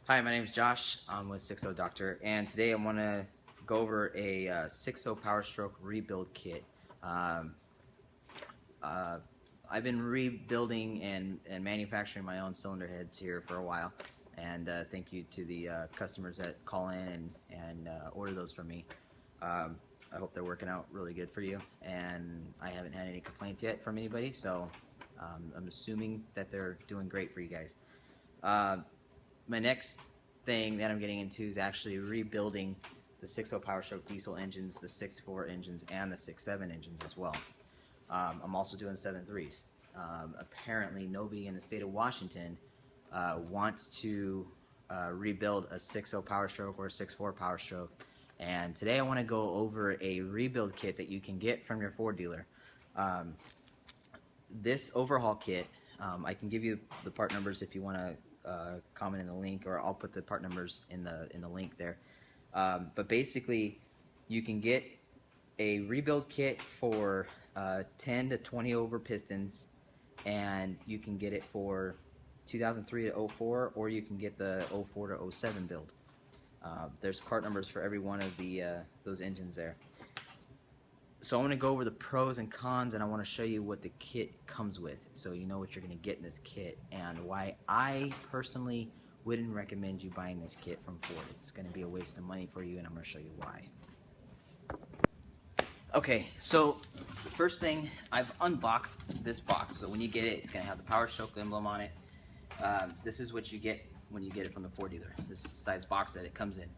Hi, my name is Josh. I'm with 60 Doctor, and today I want to go over a 60 Power Stroke rebuild kit. Um, uh, I've been rebuilding and manufacturing my own cylinder heads here for a while, and thank you to the customers that call in and order those from me. I hope they're working out really good for you, and I haven't had any complaints yet from anybody, so I'm assuming that they're doing great for you guys. My next thing that I'm getting into is actually rebuilding the 6.0 Power Stroke diesel engines, the 6.4 engines, and the 6.7 engines as well. I'm also doing 7.3s. Apparently, nobody in the state of Washington wants to rebuild a 6.0 Power Stroke or a 6.4 Power Stroke. And today I want to go over a rebuild kit that you can get from your Ford dealer. This overhaul kit, I can give you the part numbers if you want to comment in the link, or I'll put the part numbers in the link there. But basically, you can get a rebuild kit for 10 to 20 over pistons, and you can get it for 2003 to 04, or you can get the 04 to 07 build. There's part numbers for every one of the those engines there. So I'm going to go over the pros and cons, and I want to show you what the kit comes with, so you know what you're going to get in this kit, and why I personally wouldn't recommend you buying this kit from Ford. It's going to be a waste of money for you, and I'm going to show you why. Okay, so the first thing, I've unboxed this box. So when you get it, it's going to have the Power Stroke emblem on it. This is what you get when you get it from the Ford dealer, this size box that it comes in.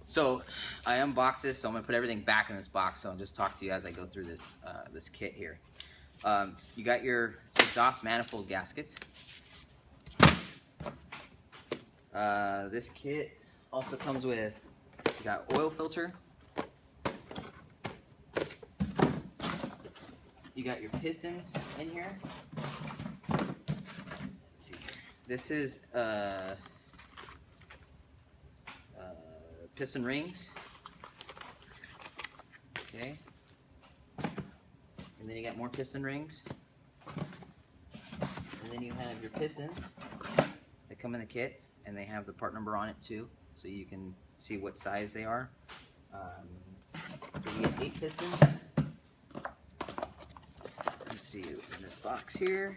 So I unboxed this, so I'm going to put everything back in this box, so I'll just talk to you as I go through this, this kit here. You got your exhaust manifold gaskets. This kit also comes with, you got oil filter. You got your pistons in here. Let's see here. This is piston rings. Okay. And then you got more piston rings. And then you have your pistons that come in the kit, and they have the part number on it too, so you can see what size they are. So you get 8 pistons. Let's see what's in this box here.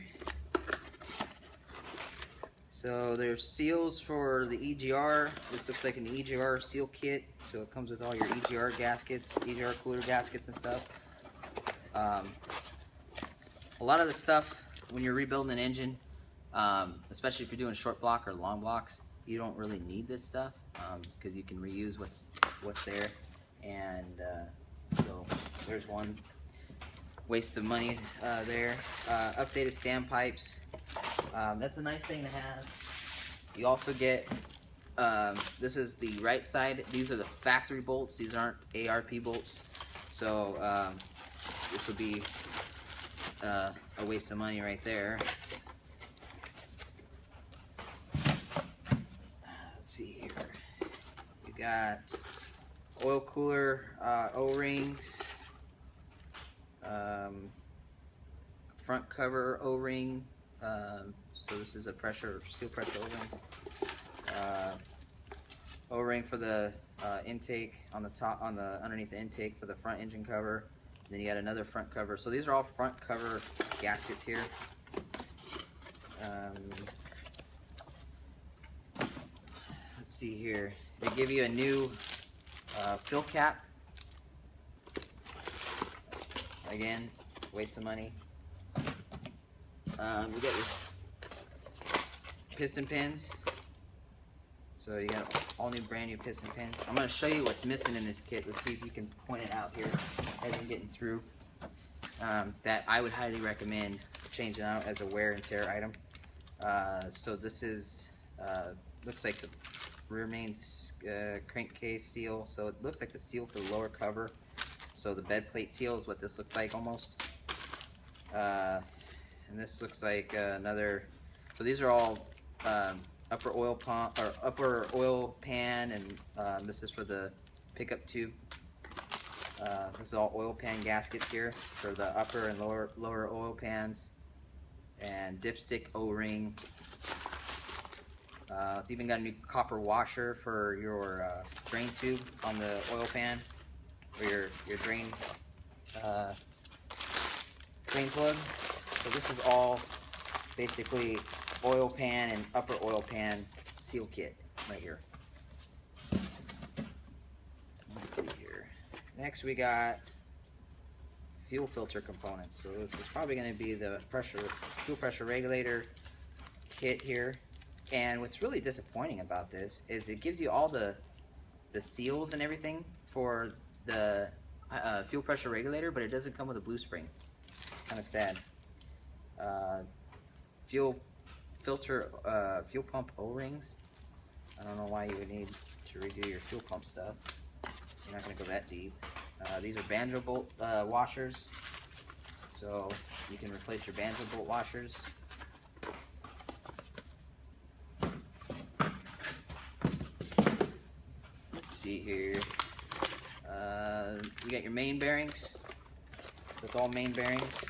So there's seals for the EGR. This looks like an EGR seal kit. So it comes with all your EGR gaskets, EGR cooler gaskets and stuff. A lot of the stuff when you're rebuilding an engine, especially if you're doing short block or long blocks, you don't really need this stuff because you can reuse what's there. And so there's one waste of money there. Updated standpipes. That's a nice thing to have. You also get, this is the right side. These are the factory bolts. These aren't ARP bolts. So this will be a waste of money right there. Let's see here. You got oil cooler O-rings. Front cover O-ring. So this is a seal pressure O-ring. O-ring for the intake on the top, underneath the intake for the front engine cover. And then you got another front cover. So these are all front cover gaskets here. Let's see here. They give you a new fill cap. Again, waste of money. We got your piston pins. So you got all new, brand new piston pins. I'm going to show you what's missing in this kit. Let's see if you can point it out here as I'm getting through. That I would highly recommend changing out as a wear and tear item. So this is, looks like the rear main crankcase seal. So it looks like the seal for the lower cover. So the bed plate seal is what this looks like almost. And this looks like another, so these are all upper oil pump or upper oil pan, and this is for the pickup tube. This is all oil pan gaskets here for the upper and lower oil pans, and dipstick O-ring. It's even got a new copper washer for your drain tube on the oil pan, or your drain plug. So this is all basically oil pan and upper oil pan seal kit right here. Let's see here. Next we got fuel filter components. So this is probably going to be the fuel pressure regulator kit here. And what's really disappointing about this is it gives you all the seals and everything for the fuel pressure regulator, but it doesn't come with a blue spring. Kind of sad. Fuel pump O-rings. I don't know why you would need to redo your fuel pump stuff. You're not going to go that deep. These are banjo bolt washers, so you can replace your banjo bolt washers. Let's see here. You got your main bearings. That's all main bearings.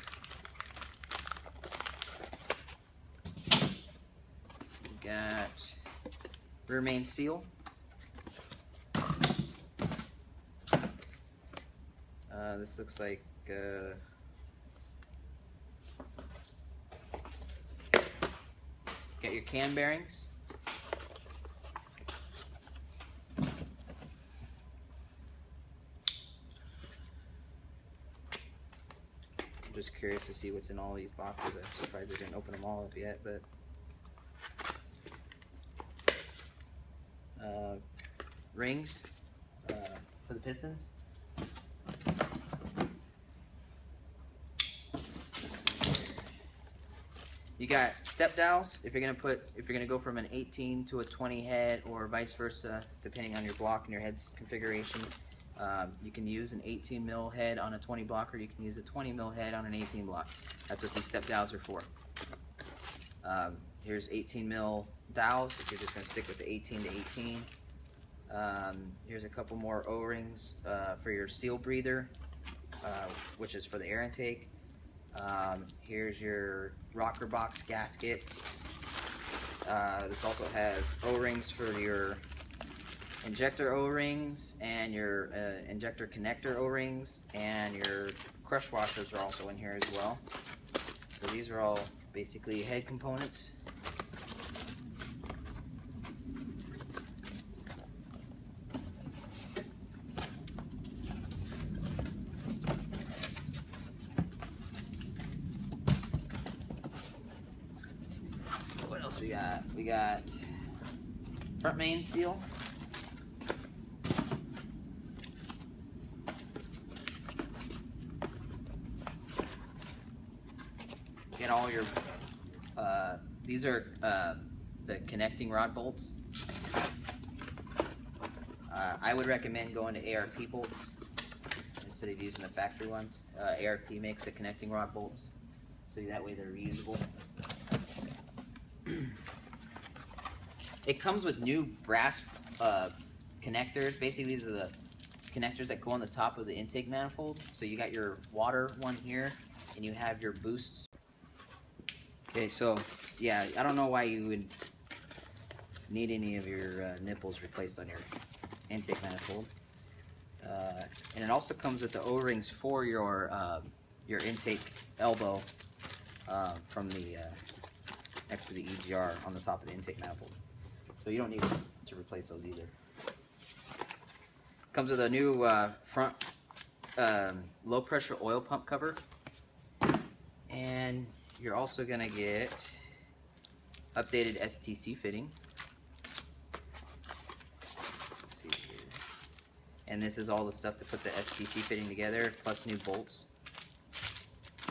You got rear main seal. This looks like got your cam bearings. I'm just curious to see what's in all these boxes. I'm surprised I didn't open them all up yet, but rings for the pistons. You got step dowels if you're gonna go from an 18 to a 20 head, or vice versa, depending on your block and your head's configuration. You can use an 18 mil head on a 20 block, or you can use a 20 mil head on an 18 block. That's what these step dowels are for. Here's 18 mil dowels if you're just gonna stick with the 18 to 18. Here's a couple more O-rings for your seal breather, which is for the air intake. Here's your rocker box gaskets. This also has O-rings for your injector O-rings and your injector connector O-rings, and your crush washers are also in here as well. So these are all basically head components. We got front main seal. Get all your these are the connecting rod bolts. I would recommend going to ARP bolts instead of using the factory ones. ARP makes the connecting rod bolts, so that way they're reusable. It comes with new brass connectors. Basically, these are the connectors that go on the top of the intake manifold. So you got your water one here, and you have your boost. Okay, so yeah, I don't know why you would need any of your nipples replaced on your intake manifold. And it also comes with the O-rings for your intake elbow from the next to the EGR on the top of the intake manifold. So you don't need to replace those either. Comes with a new front low pressure oil pump cover, and you're also gonna get updated STC fitting. Let's see here. And this is all the stuff to put the STC fitting together, plus new bolts.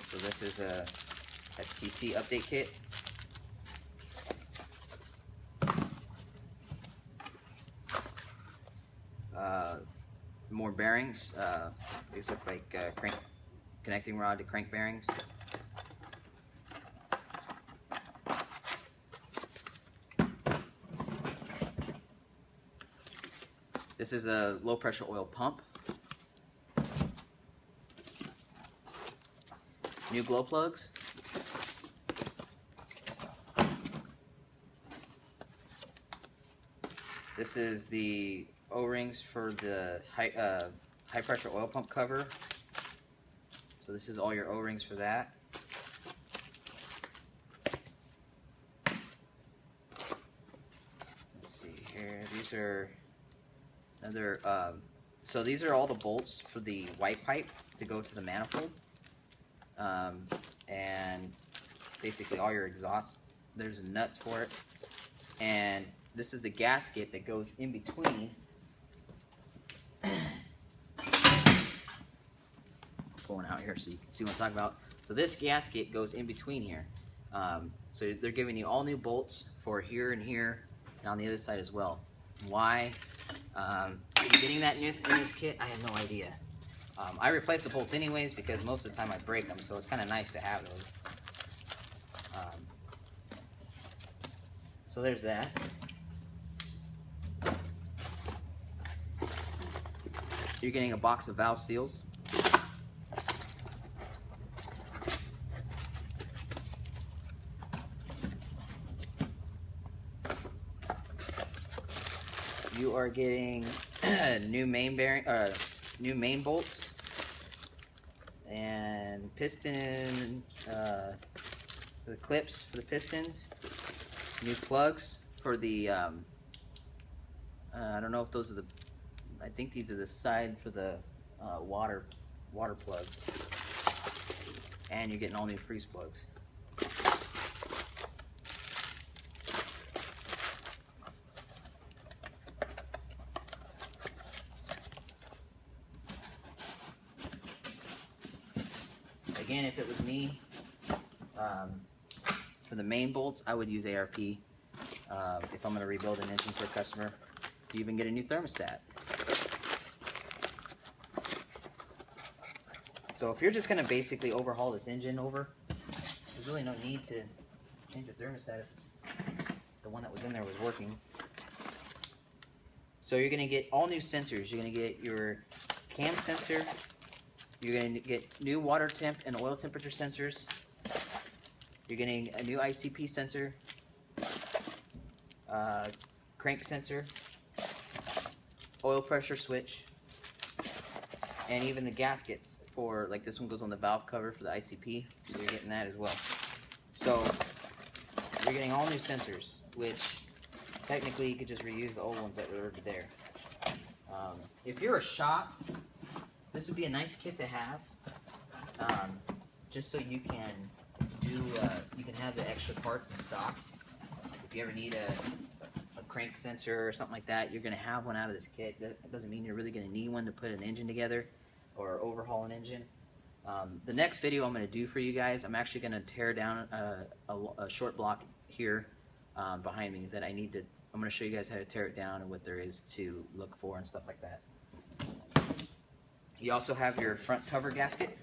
So this is a STC update kit. More bearings. These look like crank connecting rod to crank bearings. This is a low pressure oil pump. New glow plugs. This is the O-rings for the high pressure oil pump cover. So this is all your O-rings for that. Let's see here. These are another. So these are all the bolts for the white pipe to go to the manifold, and basically all your exhaust. There's nuts for it, and this is the gasket that goes in between. Pulling out here so you can see what I'm talking about. So this gasket goes in between here. So they're giving you all new bolts for here and here, and on the other side as well. Why are you getting that in this kit? I have no idea. I replace the bolts anyways because most of the time I break them, so it's kind of nice to have those. So there's that. You're getting a box of valve seals. You are getting new main bearing, new main bolts, and piston, the clips for the pistons. New plugs for the. I don't know if those are the. I think these are the side for the water plugs, and you're getting all new freeze plugs. Again, if it was me, for the main bolts, I would use ARP. If I'm going to rebuild an engine for a customer, you even get a new thermostat. So if you're just going to basically overhaul this engine over, there's really no need to change the thermostat if the one that was in there was working. So you're going to get all new sensors. You're going to get your cam sensor. You're going to get new water temp and oil temperature sensors. You're getting a new ICP sensor, crank sensor, oil pressure switch, and even the gaskets for, like this one goes on the valve cover for the ICP, so you're getting that as well. So you're getting all new sensors, which technically you could just reuse the old ones that were already there. If you're a shop, this would be a nice kit to have, just so you can do, you can have the extra parts in stock. If you ever need a crank sensor or something like that, you're going to have one out of this kit. That doesn't mean you're really going to need one to put an engine together or overhaul an engine. The next video I'm going to do for you guys, I'm actually going to tear down a short block here behind me that I need to, I'm going to show you guys how to tear it down and what there is to look for and stuff like that. You also have your front cover gasket.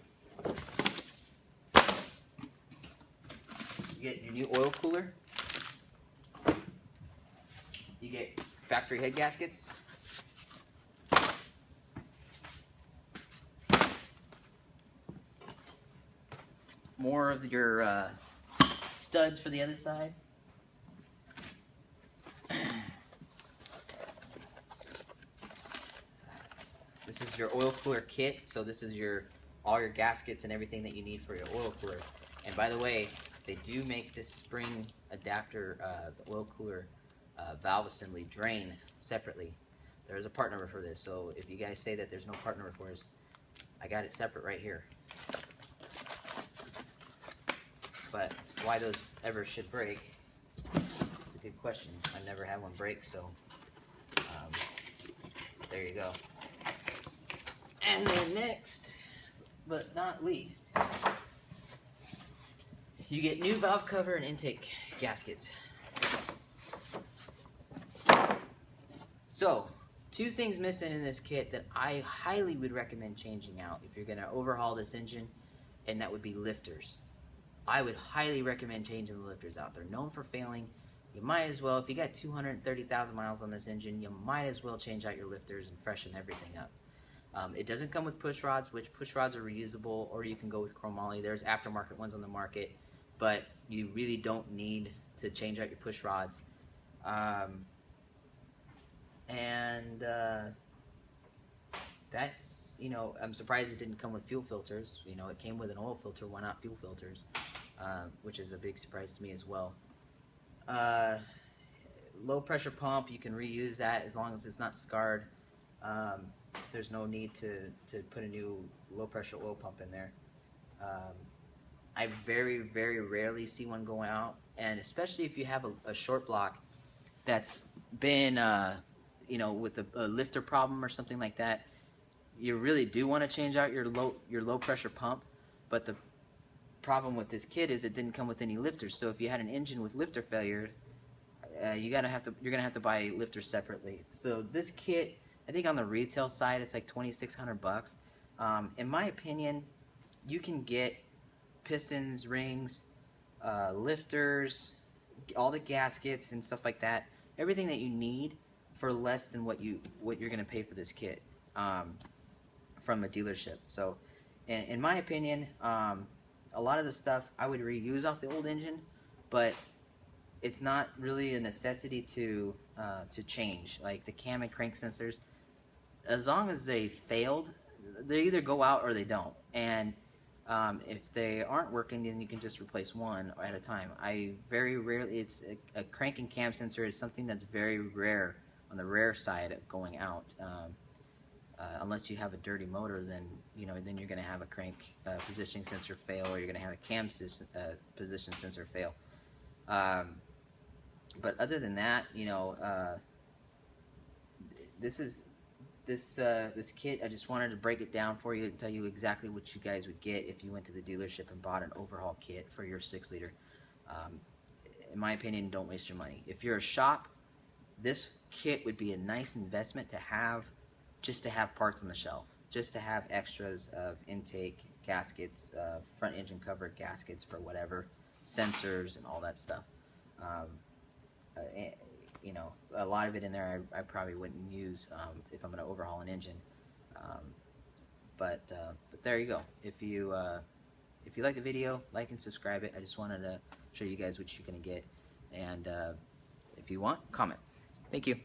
You get your new oil cooler. You get factory head gaskets. More of your studs for the other side. This is your oil cooler kit, so this is all your gaskets and everything that you need for your oil cooler. And by the way, they do make this spring adapter, the oil cooler valve assembly drain separately. There's a part number for this, so if you guys say that there's no part number for this, I got it separate right here. But why those ever should break, it's a good question. I've never had one break, so there you go. And then next, but not least, you get new valve cover and intake gaskets. So, two things missing in this kit that I highly would recommend changing out if you're going to overhaul this engine, and that would be lifters. I would highly recommend changing the lifters out. They're known for failing. You might as well, if you got 230,000 miles on this engine, you might as well change out your lifters and freshen everything up. It doesn't come with push rods, which push rods are reusable, or you can go with chromoly. There's aftermarket ones on the market, but you really don't need to change out your push rods. and that's, you know, I'm surprised it didn't come with fuel filters. You know, it came with an oil filter. Why not fuel filters? Which is a big surprise to me as well. Low pressure pump, you can reuse that as long as it's not scarred. There's no need to put a new low pressure oil pump in there. I very, very rarely see one going out, and especially if you have a short block that's been, you know, with a lifter problem or something like that, you really do want to change out your low pressure pump. But the problem with this kit is it didn't come with any lifters. So if you had an engine with lifter failure, you're gonna have to buy lifters separately. So this kit, I think on the retail side, it's like $2,600. In my opinion, you can get pistons, rings, lifters, all the gaskets and stuff like that, everything that you need for less than what you're gonna pay for this kit from a dealership. So, in my opinion, a lot of the stuff I would reuse off the old engine, but it's not really a necessity to change. Like the cam and crank sensors, as long as they failed, they either go out or they don't. And if they aren't working, then you can just replace one at a time. I very rarely, it's a crank and cam sensor is something that's very rare, on the rare side of going out. Unless you have a dirty motor, then then you're going to have a crank positioning sensor fail, or you're going to have a cam position sensor fail. But other than that, this kit, I just wanted to break it down for you and tell you exactly what you guys would get if you went to the dealership and bought an overhaul kit for your 6-liter. In my opinion, don't waste your money. If you're a shop, this kit would be a nice investment to have, just to have parts on the shelf, just to have extras of intake gaskets, front engine cover gaskets for whatever, sensors and all that stuff. A lot of it in there I probably wouldn't use if I'm going to overhaul an engine. But there you go. If you like the video, like and subscribe it. I just wanted to show you guys what you're going to get. And if you want, comment. Thank you.